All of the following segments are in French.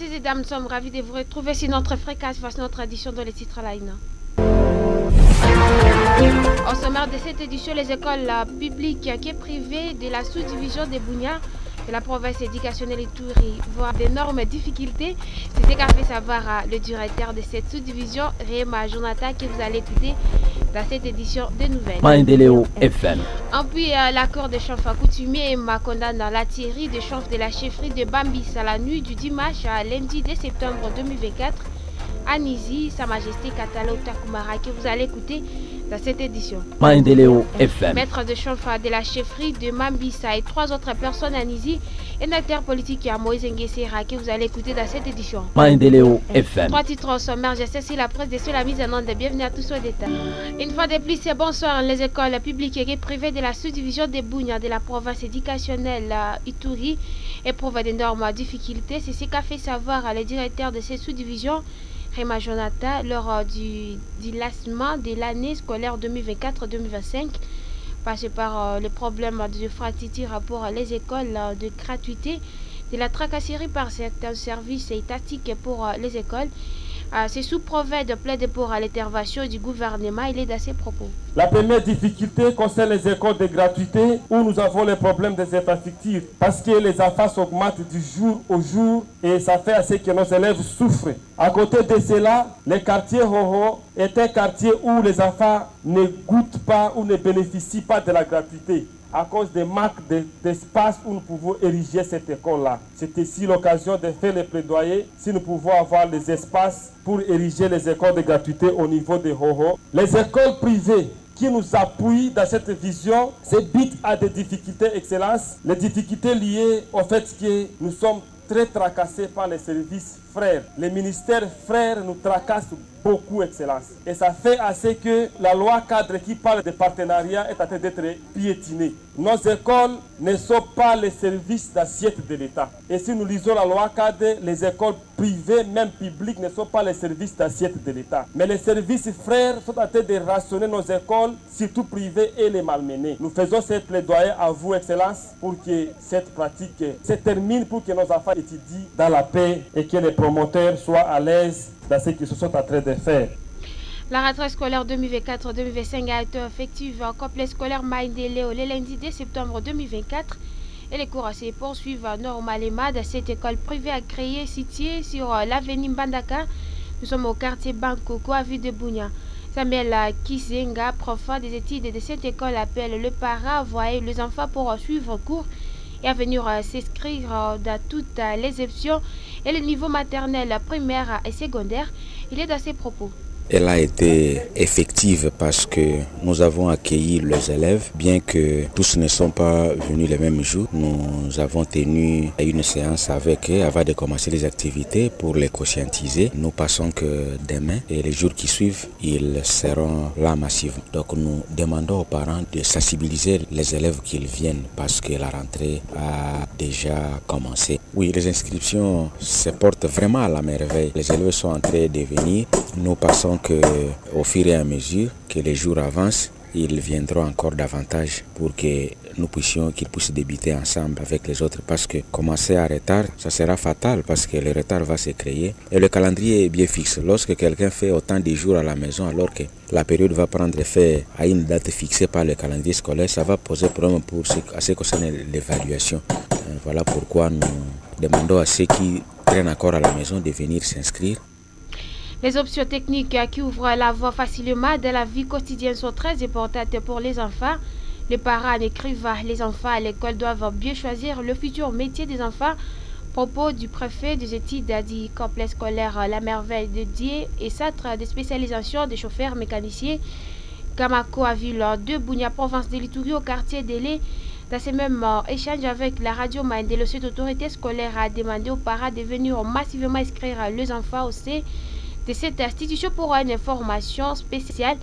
Messieurs et dames, nous sommes ravis de vous retrouver sur notre fréquence. Voici notre édition dans les titres line. Au sommaire de cette édition, les écoles publiques et privées de la sous-division de Bunia de la province éducationnelle Ituri voient d'énormes difficultés. C'est ce qu'a fait savoir le directeur de cette sous-division, Réma Jonathan, que vous allez écouter dans cette édition de nouvelles. Maendeleo FM. En puis, l'accord de chanf coutumier condamne la thierie de chanf de la chefferie de Bambis à la nuit du dimanche à lundi 2 septembre 2024 à Nizi, Sa Majesté Katalo Takumara, que vous allez écouter dans cette édition. Maendeleo FM. Maître de chanf de la chefferie de Mambisa et 3 autres personnes à Nizi, un acteur politique à Moïse Nguessera, que vous allez écouter dans cette édition. Maendeleo FM. 3 titres au sommaire, j'essaie sur la presse de la mise en onde. Bienvenue à tous au détail. Une fois de plus, c'est bonsoir. Les écoles publiques et privées de la sous-division de Bunia de la province éducationnelle Ituri éprouvent d'énormes difficultés. C'est ce qu'a fait savoir le directeur de cette sous-division, Réma Jonathan, lors du lancement de l'année scolaire 2024-2025, passé par le problème de fracture pour les écoles, de gratuité, de la tracasserie par certains services étatiques pour les écoles. C'est sous Proved plaide pour l'intervention du gouvernement. Il est dans ses propos. La première difficulté concerne les écoles de gratuité où nous avons les problèmes des infrastructures parce que les enfants s'augmentent du jour au jour et ça fait assez que nos élèves souffrent. À côté de cela, le quartier Hoho est un quartier où les enfants ne goûtent pas ou ne bénéficient pas de la gratuité à cause des manques d'espace où nous pouvons ériger cette école-là. C'est ici l'occasion de faire le plaidoyer si nous pouvons avoir les espaces pour ériger les écoles de gratuité au niveau de Hoho. Les écoles privées qui nous appuient dans cette vision se butent à des difficultés excellence. Les difficultés liées au fait que nous sommes très tracassés par les services frères. Les ministères frères nous tracassent beaucoup, excellence. Et ça fait assez que la loi cadre qui parle de partenariat est en train d'être piétinée. Nos écoles ne sont pas les services d'assiette de l'État. Et si nous lisons la loi cadre, les écoles privées, même publiques, ne sont pas les services d'assiette de l'État. Mais les services frères sont en train de rationner nos écoles, surtout privées, et les malmener. Nous faisons cette plaidoyer à vous, excellence, pour que cette pratique se termine, pour que nos enfants étudient dans la paix et que les promoteurs soient à l'aise dans ce qu'ils se sont en train de faire. La rentrée scolaire 2024-2025 a été effective au complexe scolaire Maendeleo le lundi 2 septembre 2024 et les cours se poursuivent normalement dans cette école privée agréée située sur l'avenue Mbandaka. Nous sommes au quartier Bankoko à ville de Bunia. Samuel Kisenga, prof des études de cette école, appelle le parent à envoyer les enfants pour suivre cours et à venir s'inscrire dans toutes les options et le niveau maternel, primaire et secondaire. Il est dans ses propos. Elle a été effective parce que nous avons accueilli les élèves, bien que tous ne sont pas venus le même jour. Nous avons tenu une séance avec eux avant de commencer les activités pour les conscientiser. Nous passons que demain et les jours qui suivent, ils seront là massivement. Donc nous demandons aux parents de sensibiliser les élèves qu'ils viennent parce que la rentrée a déjà commencé. Oui, les inscriptions se portent vraiment à la merveille. Les élèves sont en train de venir. Nous passons qu'au fur et à mesure que les jours avancent, ils viendront encore davantage pour que qu'ils puissent débuter ensemble avec les autres. Parce que commencer à retard, ça sera fatal parce que le retard va se créer. Et le calendrier est bien fixe. Lorsque quelqu'un fait autant de jours à la maison alors que la période va prendre effet à une date fixée par le calendrier scolaire, ça va poser problème pour ce qui concerne l'évaluation. Voilà pourquoi nous demandons à ceux qui traînent encore à la maison de venir s'inscrire. Les options techniques qui ouvrent la voie facilement dans la vie quotidienne sont très importantes pour les enfants. Les parents écrivent les enfants à l'école doivent bien choisir le futur métier des enfants. Propos du préfet des études du complexe scolaire La Merveille de Dié et centre de spécialisation des chauffeurs mécaniciens Kamako à ville de Bunia, province de l'Ituri, au quartier d'Elé. Dans ce même échange avec la radio Maendeleo, cette autorité scolaire a demandé aux parents de venir massivement inscrire les enfants au sein de cette institution pour une formation spéciale.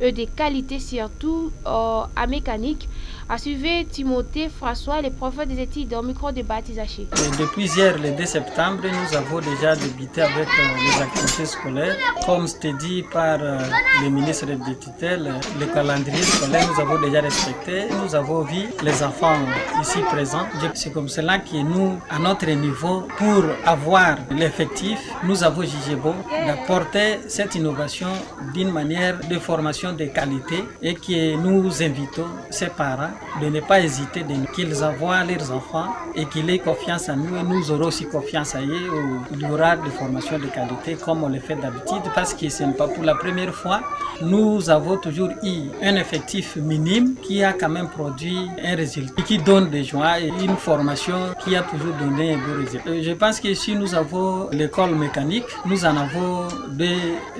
de qualité, surtout en mécanique, a suivi Timothée François, le prof des études au micro de Baptiste Haché. Depuis hier, le 2 septembre, nous avons déjà débuté avec les activités scolaires. Comme c'était dit par le ministre de tutelle, le calendrier scolaire, nous avons déjà respecté. Nous avons vu les enfants ici présents. C'est comme cela que nous, à notre niveau, pour avoir l'effectif, nous avons jugé bon d'apporter cette innovation d'une manière de formation de qualité et que nous invitons ces parents de ne pas hésiter, qu'ils envoient leurs enfants et qu'ils aient confiance en nous et nous aurons aussi confiance en eux où il y aura des formations de qualité comme on le fait d'habitude parce que ce n'est pas pour la première fois. Nous avons toujours eu un effectif minime qui a quand même produit un résultat qui donne des joies et une formation qui a toujours donné un bon résultat. Je pense que si nous avons l'école mécanique, nous en avons deux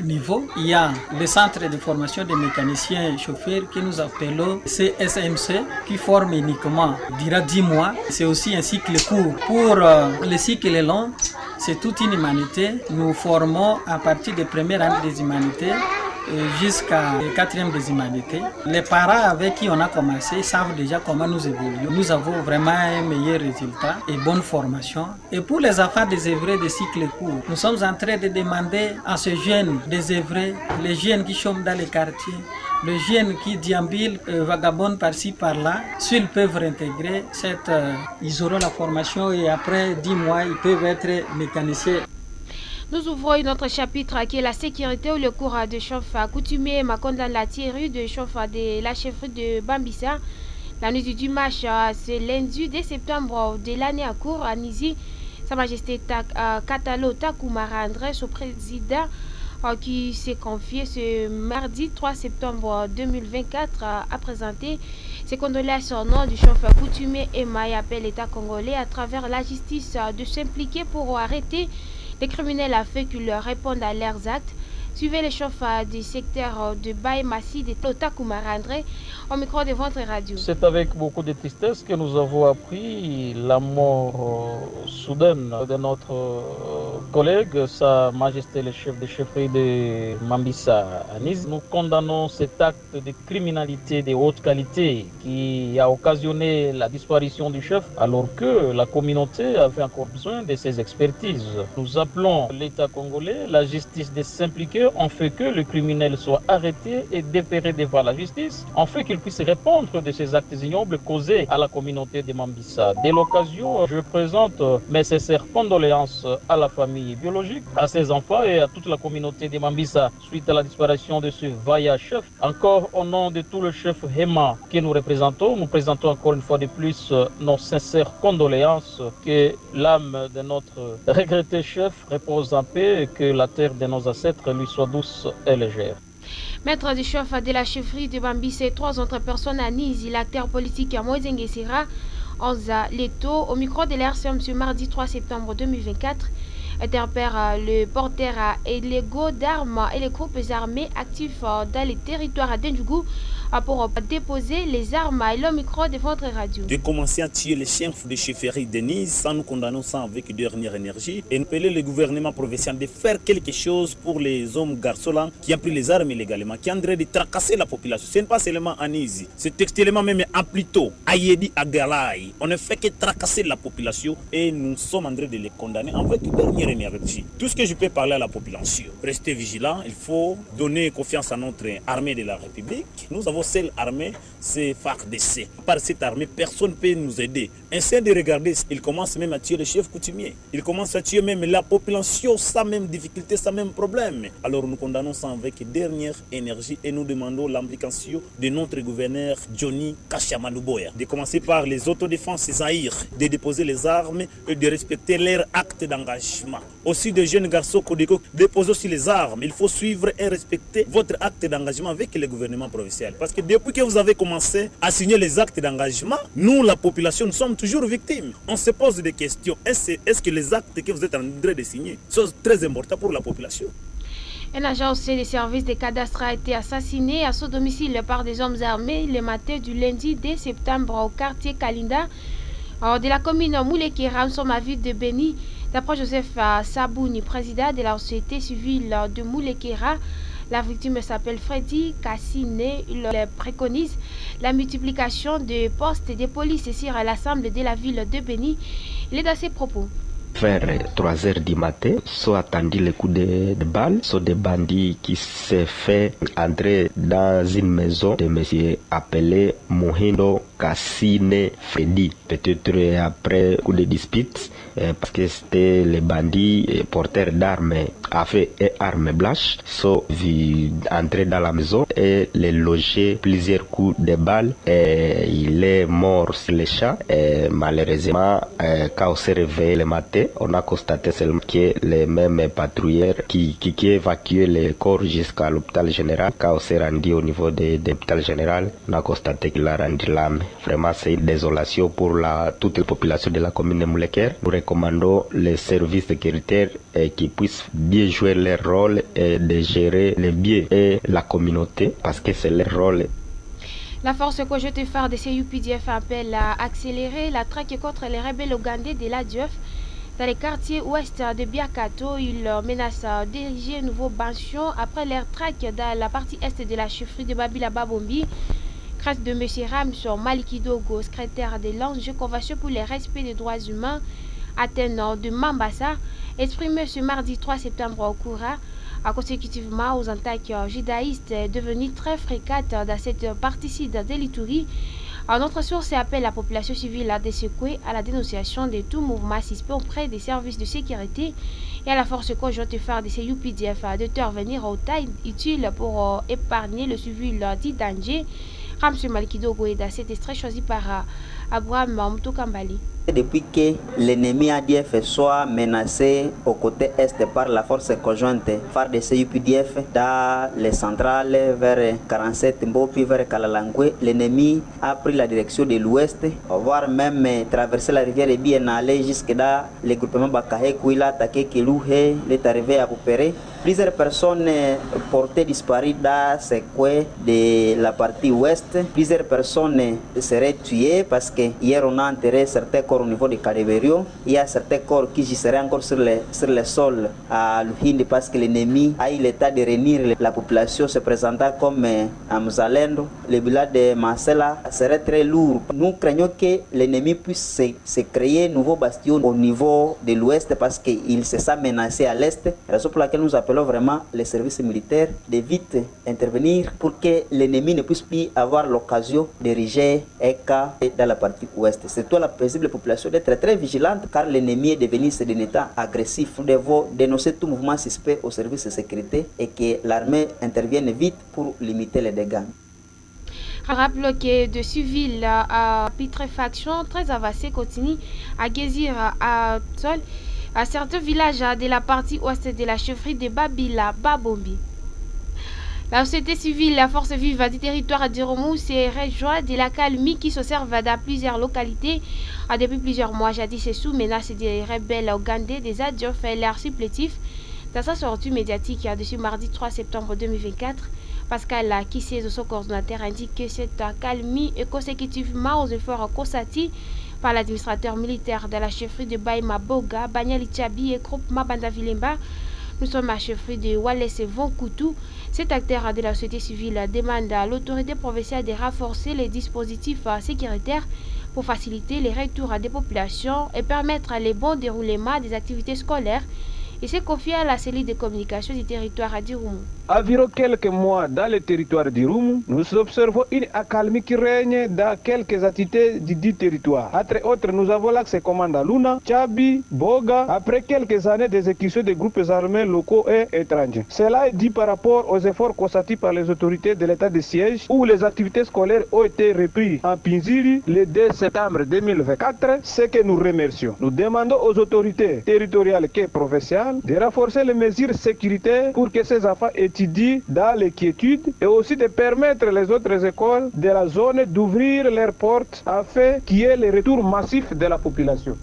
niveaux. Il y a le centre de formation des mécaniciens et chauffeurs que nous appelons CSMC qui forme uniquement, durant 10 mois. C'est aussi un cycle court. Pour le cycle long, c'est toute une humanité. Nous formons à partir des premières années des humanités jusqu'à la 4e des humanités. Les parents avec qui on a commencé savent déjà comment nous évoluons. Nous avons vraiment un meilleur résultat et bonne formation. Et pour les enfants désœuvrés de cycle court, nous sommes en train de demander à ces jeunes désœuvrés, les jeunes qui chôment dans les quartiers, les jeunes qui déambulent, vagabondent par-ci, par-là, s'ils peuvent réintégrer, ils auront la formation et après 10 mois, ils peuvent être mécaniciens. Nous ouvrons un autre chapitre qui est la sécurité ou le cours de Chaufa. Coutumier Makondan la Thierry de Chaufa de la chefferie de Bambissa. La nuit du dimanche, c'est lundi 2 septembre de l'année à cours à Nizi. Sa Majesté Katalo Takoumara André, son président, qui s'est confié ce mardi 3 septembre 2024, a présenté ses condoléances au nom du chauffeur coutumier Emma et appelle l'État congolais à travers la justice de s'impliquer pour arrêter les criminels afin qu'ils leur répondent à leurs actes. Suivez les chauffeurs du secteur de Baïmassi de Takoumara André au micro de votre radio. C'est avec beaucoup de tristesse que nous avons appris la mort soudaine de notre collègue, Sa Majesté le chef de chefferie de Mambissa à Nice. Nous condamnons cet acte de criminalité de haute qualité qui a occasionné la disparition du chef alors que la communauté avait encore besoin de ses expertises. Nous appelons l'État congolais, la justice de s'impliquer en fait que le criminel soit arrêté et déféré devant la justice, en fait qu'il puisse répondre de ces actes ignobles causés à la communauté de Mambissa. Dès l'occasion, je présente mes sincères condoléances à la famille biologique, à ses enfants et à toute la communauté de Mambissa suite à la disparition de ce vaillant chef. Encore au nom de tout le chef Hema que nous présentons encore une fois de plus nos sincères condoléances, que l'âme de notre regretté chef repose en paix et que la terre de nos ancêtres lui soit douce et légère. Maître du chef de la chefferie de Bambissa et 3 autres personnes à Nice, l'acteur politique Moïse Sera, Anza Leto, au micro de l'RCM ce mardi 3 septembre 2024, interpellent le porteur illégaux d'armes et les groupes armés actifs dans les territoires d'Indjougou pour déposer les armes et le micro de votre radio. De commencer à tuer les chefs de chefferie de Nice, sans nous condamner ça avec dernière énergie, et nous appeler le gouvernement provincial de faire quelque chose pour les hommes garçons qui ont pris les armes illégalement, qui ont en train de tracasser la population. Ce n'est pas seulement à Nice, c'est textuellement même à Plito, à Yedi, à Galaï. On ne fait que tracasser la population et nous sommes en train de les condamner avec dernière énergie. Tout ce que je peux parler à la population, restez vigilants, il faut donner confiance à notre armée de la République. Nous avons seule armée, c'est FARDC. Par cette armée, personne ne peut nous aider. Essayez de regarder, il commence même à tuer les chefs coutumiers. Il commence à tuer même la population, sans même difficulté, sans même problème. Alors nous condamnons ça avec dernière énergie et nous demandons l'implication de notre gouverneur Johnny Kashamalouboya. De commencer par les autodéfenses Zahir, de déposer les armes et de respecter leurs actes d'engagement. Aussi de jeunes garçons Kodeko, déposez aussi les armes. Il faut suivre et respecter votre acte d'engagement avec le gouvernement provincial. Parce que depuis que vous avez commencé à signer les actes d'engagement, nous, la population, nous sommes toujours victimes. On se pose des questions. Est-ce que les actes que vous êtes en train de signer sont très importants pour la population? Un agent des services de cadastre a été assassiné à son domicile par des hommes armés le matin du lundi 2 septembre au quartier Kalinda de la commune Moulekera, nous sommes à ville de Beni. D'après Joseph Sabouni, président de la société civile de Moulekera, La victime s'appelle Freddy Cassine. Il préconise la multiplication de postes de police sur l'Assemblée de la ville de Béni. Il est dans ses propos. Vers 3 heures du matin, sont attendus les coups de balles. Sont des bandits qui s'est fait entrer dans une maison de monsieur appelé Mohindo Cassine Freddy. Peut-être après coup de dispute, parce que c'était les bandits porteurs d'armes à feu et armes blanches, sont entrés dans la maison et les loger plusieurs coups de balles. Et il est mort sur le champ. Et malheureusement, quand on s'est réveillé le matin, on a constaté seulement que les mêmes patrouilleurs qui évacuaient les corps jusqu'à l'hôpital général. Quand on s'est rendu au niveau de l'hôpital général, on a constaté qu'il a rendu l'âme. Vraiment, c'est une désolation pour toute la population de la commune de Mouleker. Nous recommandons les services sécuritaires qui puissent bien jouer leur rôle et de gérer les biens et la communauté parce que c'est leur rôle. La force conjointe phare de CUPDF appelle à accélérer la traque contre les rebelles ougandais de l'ADF. Dans les quartiers ouest de Biakato, ils menacent de diriger un nouveau bastion après leur traque dans la partie est de la chefferie de Babila Babombi. Grâce de M. Ramson Malikidogo, secrétaire de l'ONG Convention pour le respect des droits humains, attenant de Mambasa, exprimé ce mardi 3 septembre au Koura, consécutivement aux attaques judaïstes devenues très fréquentes dans cette partie sud de l'Ituri. Notre source appelle la population civile à secouer à la dénonciation de tout mouvement suspect auprès des services de sécurité et à la force conjointe phare de CUPDF d'intervenir au temps utile pour épargner le civil dit danger. Ramsey Malikidogo est dans cet extrait choisi par Abraham Mamtoukambali. Depuis que l'ennemi ADF soit menacé au côté est par la force conjointe phare de CUPDF dans les centrales vers 47 Mbopi vers Kalalangwe, l'ennemi a pris la direction de l'ouest, voire même traversé la rivière et bien allé jusque dans le groupement Bakahe où il a attaqué Kelouhe, il est arrivé à Poupéré. Plusieurs personnes portées disparues dans ces coins de la partie ouest. Plusieurs personnes seraient tuées parce que hier on a enterré certains corps au niveau de Kaleberio. Il y a certains corps qui seraient encore sur le sol à Luhindi parce que l'ennemi a eu l'état de réunir la population se présentant comme Amzalendo. Le village de Marcella serait très lourd. Nous craignons que l'ennemi puisse se créer un nouveau bastion au niveau de l'ouest parce qu'il se sent menacé à l'est. Raison pour laquelle nous appelons vraiment les services militaires de vite intervenir pour que l'ennemi ne puisse plus avoir l'occasion d'ériger un cas dans la partie ouest. C'est toute la paisible population d'être très vigilante car l'ennemi est devenu d'un état agressif. Nous devons dénoncer tout mouvement suspect aux services de sécurité et que l'armée intervienne vite pour limiter les dégâts. Rappelons que de civils à putréfaction très avancée continue à Gézir à Sol. À certains villages de la partie ouest de la chefferie de Babila Babombi. La société civile, la force vive du territoire de Romou s'est rejointe de la calmie qui s'observe dans plusieurs localités. Depuis plusieurs mois, jadis c'est sous menace des rebelles ougandais, des ADF et leurs supplétifs. Dans sa sortie médiatique de ce mardi 3 septembre 2024, Pascal Kissé, son coordonnateur, indique que cette calmie est consécutivement aux efforts constatés par l'administrateur militaire de la chefferie de Baïma Boga, Banyali Tchabi et groupe Mabanda Vilemba. Nous sommes à la chefferie de Wallace et Vonkoutou. Cet acteur de la société civile demande à l'autorité provinciale de renforcer les dispositifs sécuritaires pour faciliter les retours des populations et permettre le bon déroulement des activités scolaires. Et s'est confié à la cellule de communication du territoire d'Irumu. Environ quelques mois dans le territoire d'Irumu, nous observons une accalmie qui règne dans quelques entités du dit territoire. Entre autres, nous avons l'axe commandant Luna, Tchabi, Boga, après quelques années d'exécution des groupes armés locaux et étrangers. Cela est dit par rapport aux efforts constatés par les autorités de l'état de siège où les activités scolaires ont été reprises en Pinziri le 2 septembre 2024, ce que nous remercions. Nous demandons aux autorités territoriales et provinciales de renforcer les mesures sécuritaires pour que ces enfants étudient dans les quiétudes et aussi de permettre les autres écoles de la zone d'ouvrir leurs portes afin qu'il y ait le retour massif de la population.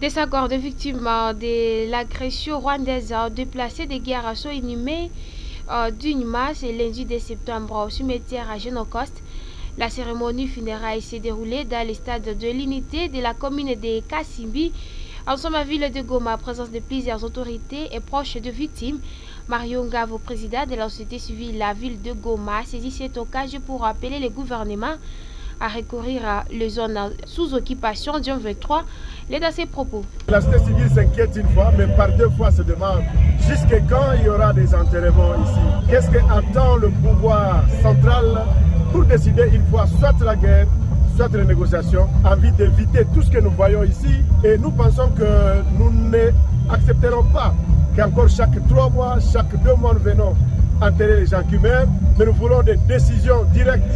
Des accords de victimes de l'agression rwandaise déplacés des guerres sont inhumés d'une masse et lundi 2 septembre au cimetière à Genocoste. La cérémonie funéraire s'est déroulée dans le stade de l'unité de la commune de Kassimbi. En somme, à ville de Goma, présence de plusieurs autorités et proches de victimes. Mario Ngavo, président de la société civile, la ville de Goma, saisit cette occasion pour appeler le gouvernement à recourir à les zones sous occupation du 23. Il est dans ses propos. La société civile s'inquiète une fois, mais par deux fois se demande jusqu'à quand il y aura des enterrements ici. Qu'est-ce qu'attend le pouvoir central pour décider une fois soit la guerre, soit les négociations, envie d'éviter tout ce que nous voyons ici. Et nous pensons que nous n'accepterons pas qu'encore chaque 3 mois, chaque 2 mois, nous venons enterrer les gens qui meurent, mais nous voulons des décisions directes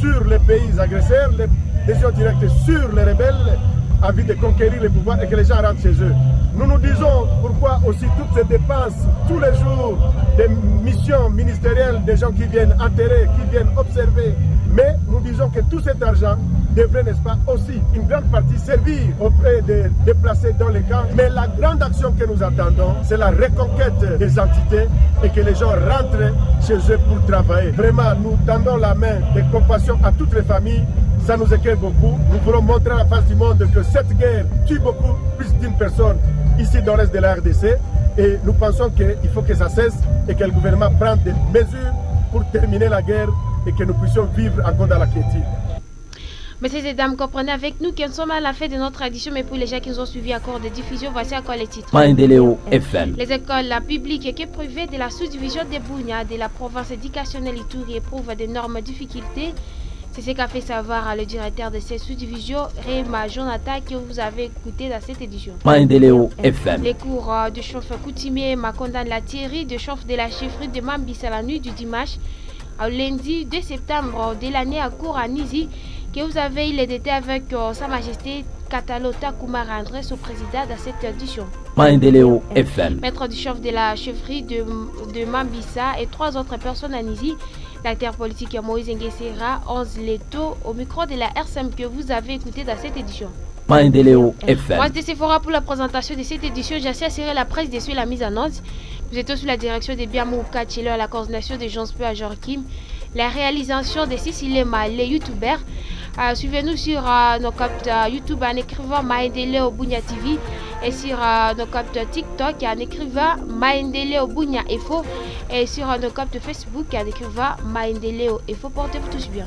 sur les pays agresseurs, des décisions directes sur les rebelles, envie de conquérir les pouvoirs et que les gens rentrent chez eux. Nous nous disons pourquoi aussi toutes ces dépenses, tous les jours, des missions ministérielles, des gens qui viennent enterrer, qui viennent observer, mais nous disons que tout cet argent devrait, n'est-ce pas, aussi une grande partie servir auprès des déplacés dans les camps. Mais la grande action que nous attendons, c'est la reconquête des entités et que les gens rentrent chez eux pour travailler. Vraiment, nous tendons la main de compassion à toutes les familles. Ça nous éclaire beaucoup. Nous voulons montrer à la face du monde que cette guerre tue beaucoup plus d'une personne ici dans l'est de la RDC. Et nous pensons qu'il faut que ça cesse et que le gouvernement prenne des mesures pour terminer la guerre et que nous puissions vivre encore dans la quiétude. Messieurs et dames, comprenez avec nous que nous sommes à la fin de notre tradition, mais pour les gens qui nous ont suivis à cours de diffusion, voici encore les titres. Maendeleo FM. Les écoles publiques et privées de la sous-division de Bunia de la province éducationnelle Ituri éprouvent d'énormes difficultés. C'est ce qu'a fait savoir le directeur de cette sous-division, Réma Jonathan, que vous avez écouté dans cette édition. Maendeleo FM. Les cours de chauffe coutumier Makondan Latieri, de chauffe de la chefferie de Mambisa la nuit du dimanche au lundi 2 septembre de l'année à cours à Nizi, que vous avez il est avec Sa Majesté Katalota Kumara André, son président de cette édition. Maendeleo FM. Maître du chef de la chefferie de Mambisa et 3 autres personnes à Nizi. L'acteur politique Moïse Nguessera, 11 Leto, au micro de la RSM que vous avez écouté dans cette édition. Maendeleo FM. Moi, c'est Sephora pour la présentation de cette édition. J'ai assuré la presse dessus la mise en onde. Vous êtes sous la direction de Biamou Kachele à la coordination de Jean-Speu à Joachim. La réalisation de Cécilema, les youtubeurs. Suivez-nous sur nos comptes YouTube en écrivant Maendeleo Bunia TV et sur nos comptes TikTok en écrivant Maendeleo Bunia Info et sur nos comptes Facebook en écrivant Maendeleo Info. Portez-vous tous bien.